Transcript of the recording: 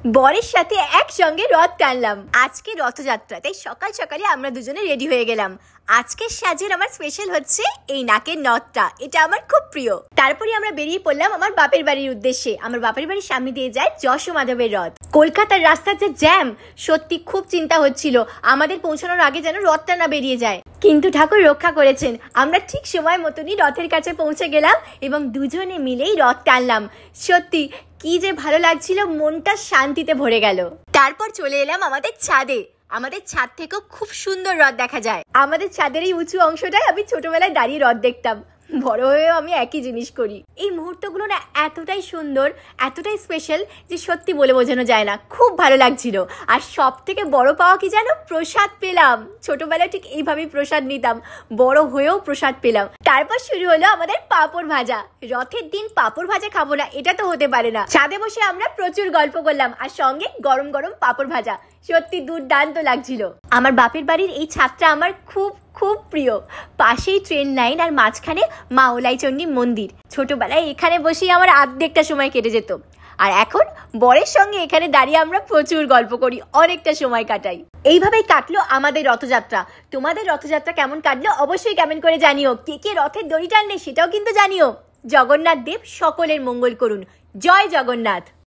বরের সাথে একসঙ্গে রথ টানলাম। আজকে রথযাত্রা, তাই সকাল সকালে আমরা দুজনে রেডি হয়ে গেলাম। আজকের সাজের আমার স্পেশাল হচ্ছে এই নাকের নথটা, এটা আমার খুব প্রিয়। তারপরে আমরা বেরিয়ে পড়লাম আমার বাপের বাড়ির উদ্দেশ্যে। আমার বাপের বাড়ির সামনে দিয়ে যায় যশোমাধবের রথ। কলকাতার রাস্তার যে জ্যাম, সত্যি খুব চিন্তা হচ্ছিল আমাদের পৌঁছানোর আগে যেন রথটা না বেরিয়ে যায়, কিন্তু ঠাকুর রক্ষা করেছেন। আমরা ঠিক সময় মতনই রথের কাছে পৌঁছে গেলাম এবং দুজনে মিলেই রথ টানলাম। সত্যি কি যে ভালো লাগছিল, মনটা শান্তিতে ভরে গেল। তারপর চলে এলাম আমাদের ছাদে। আমাদের ছাদ থেকেও খুব সুন্দর রথ দেখা যায়। আমাদের ছাদের এই উঁচু অংশটায় আমি ছোটবেলায় দাঁড়িয়ে রথ দেখতাম। বড় হয়েও আমি একই জিনিস করি। এই মুহূর্তগুলো না এতটাই সুন্দর, এতটাই স্পেশাল যে সত্যি বলে বোঝানো যায় না। খুব ভালো লাগছিল। আর সব থেকে বড় পাওয়া কি জানো, প্রসাদ পেলাম। ছোটবেলায় ঠিক এইভাবেই প্রসাদ নিতাম, বড় হয়েও প্রসাদ পেলাম। তারপর শুরু হলো আমাদের পাঁপড় ভাজা। রথের দিন পাঁপড় ভাজা খাবো না, এটা তো হতে পারে না। ছাদে বসে আমরা প্রচুর গল্প করলাম আর সঙ্গে গরম গরম পাঁপড় ভাজা। সত্যি দুর্দান্ত লাগছিল। আমার বাপের বাড়ির এই ছাদটা আমার খুব খুব প্রিয়। পাশেই ট্রেন লাইন আর মাঝখানে মা ওলাইচণ্ডী মন্দির। ছোটবেলায় এখানে বসেই আমার অর্ধেকটা সময় কেটে যেত। আর এখন বরের সঙ্গে এখানে দাঁড়িয়ে আমরা প্রচুর গল্প করি, অনেকটা সময় কাটাই। এইভাবেই কাটলো আমাদের রথযাত্রা। তোমাদের রথযাত্রা কেমন কাটলো অবশ্যই কমেন্ট করে জানিও। কে কে রথের দড়ি টানলে সেটাও কিন্তু জানিও। জগন্নাথ দেব সকলের মঙ্গল করুন। জয় জগন্নাথ।